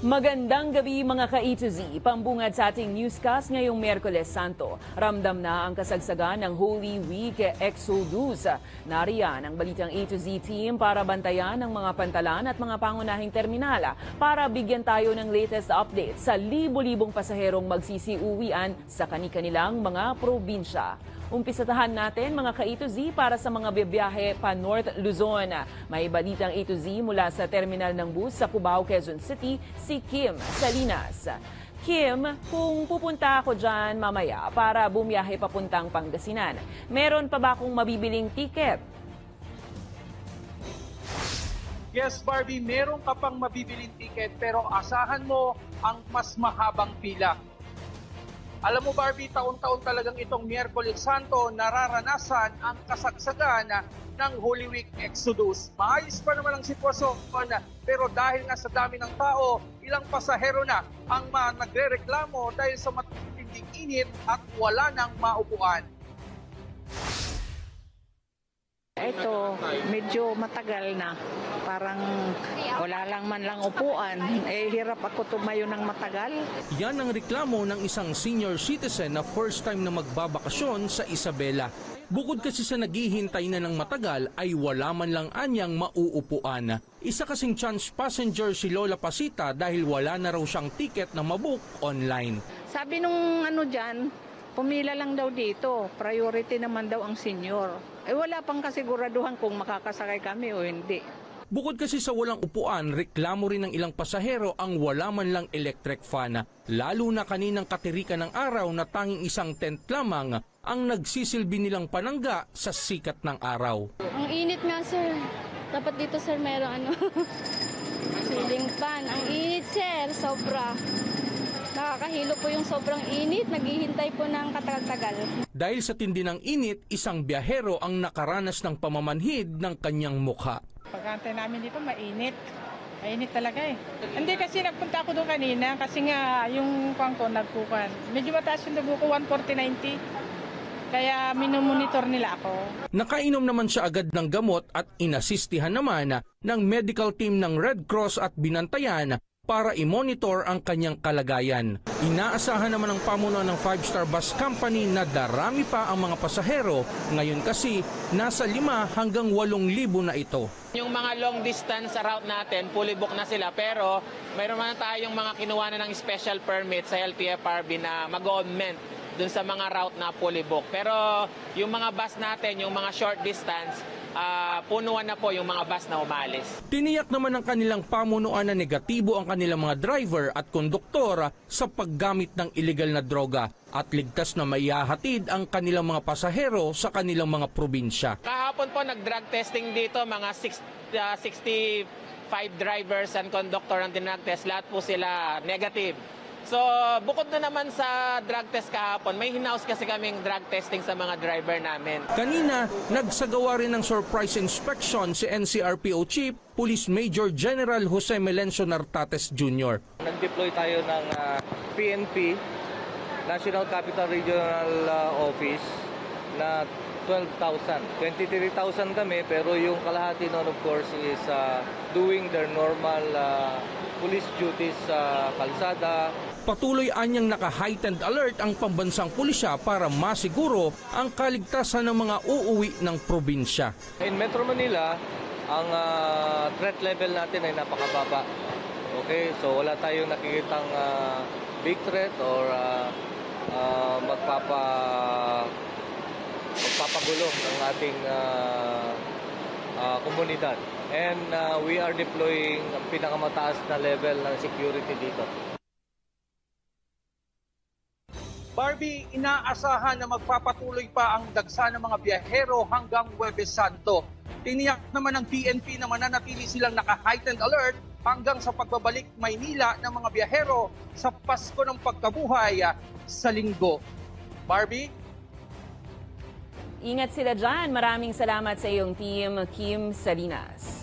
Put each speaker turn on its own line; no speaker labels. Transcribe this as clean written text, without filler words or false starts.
Magandang gabi mga ka-A to Z. Pambungad sa ating newscast ngayong Miyerkules Santo. Ramdam na ang kasagsagan ng Holy Week Exodus. Nariyan ang balitang A to Z team para bantayan ang mga pantalan at mga pangunahing terminal para bigyan tayo ng latest update sa libo-libong pasaherong magsisiuwian sa kani-kanilang mga probinsya. Umpisatahan natin mga ka-A to Z para sa mga bibiyahe pa North Luzon. May balitang A to Z mula sa terminal ng bus sa Cubao, Quezon City, si Kim Salinas. Kim, kung pupunta ako dyan mamaya para bumiyahe papuntang Pangasinan, meron pa ba akong mabibiling ticket?
Yes, Barbie, meron ka pang mabibiling ticket pero asahan mo ang mas mahabang pila. Alam mo Barbie, taon-taon talagang itong Miyerkules Santo nararanasan ang kasagsagan ng Holy Week Exodus. Maayos pa naman ang sitwasyon pero dahil nga sa dami ng tao, ilang pasahero na ang nagrereklamo dahil sa matinding init at wala nang maupuan.
Ito, medyo matagal na. Parang wala lang man lang upuan. Hirap ako tumayo ng matagal.
Yan ang reklamo ng isang senior citizen na first time na magbabakasyon sa Isabela. Bukod kasi sa naghihintay na ng matagal ay wala man lang anyang mauupuan. Isa kasing chance passenger si Lola Pasita dahil wala na raw siyang ticket na mabook online.
Sabi nung dyan, pumila lang daw dito. Priority naman daw ang senior. Wala pang kasiguraduhan kung makakasakay kami o hindi.
Bukod kasi sa walang upuan, reklamo rin ng ilang pasahero ang wala man lang electric fan. Lalo na kaninang katirikan ng araw na tanging isang tent lamang ang nagsisilbi nilang panangga sa sikat ng araw.
Ang init nga sir. Dapat dito sir meron ceiling fan. Ang init sir, sobra. Nakakahilo po yung sobrang init, naghihintay po ng katagal-tagal.
Dahil sa tindi ng init, isang biyahero ang nakaranas ng pamamanhid ng kanyang mukha.
Pagkantay namin dito, mainit. Mainit talaga eh. Hindi kasi nagpunta ako doon kanina kasi nga yung kuwang ko nagkukan. Medyo mataas yung dugo ko, 140/90. Kaya minomonitor nila ako.
Nakainom naman siya agad ng gamot at inasistihan naman ng medical team ng Red Cross at binantayan para i-monitor ang kanyang kalagayan. Inaasahan naman ng pamunuan ng 5-star bus company na darami pa ang mga pasahero. Ngayon kasi, nasa 5 hanggang 8,000 na ito.
Yung mga long distance route natin, fully book na sila. Pero mayroon man tayong mga kinuha na ng special permit sa LTFRB na mag-augment dun sa mga route na fully book. Pero yung mga bus natin, yung mga short distance, punuan na po yung mga bus na umalis.
Tiniyak naman ng kanilang pamunuan na negatibo ang kanilang mga driver at konduktor sa paggamit ng illegal na droga at ligtas na maihahatid ang kanilang mga pasahero sa kanilang mga probinsya.
Kahapon po nag-drug testing dito, mga 65 drivers and conductor ang dinrug test, lahat po sila negative. So, bukod na naman sa drug test kahapon, may hinaus kasi kaming drug testing sa mga driver namin.
Kanina, nagsagawa rin ng surprise inspection si NCRPO Chief Police Major General Jose Melencio Nartates Jr.
Nag-deploy tayo ng PNP, National Capital Regional Office, na 12,000. 23,000 kami, pero yung kalahati nun of course is doing their normal police duties sa kalsada.
Patuloy anyang naka-heightened alert ang pambansang pulisya para masiguro ang kaligtasan ng mga uuwi ng probinsya.
In Metro Manila, ang threat level natin ay napakababa. Okay, so wala tayong nakikitang big threat or magpapagulo ng ating komunidad. And we are deploying ang pinakamataas na level ng security dito.
Barbie, inaasahan na magpapatuloy pa ang dagsa ng mga biyahero hanggang Huwebes Santo. Tiniyak naman ng PNP na mananatili silang naka-heightened alert hanggang sa pagbabalik Maynila ng mga biyahero sa Pasko ng Pagkabuhay sa Linggo. Barbie?
Ingat sila dyan. Maraming salamat sa iyong team, Kim Salinas.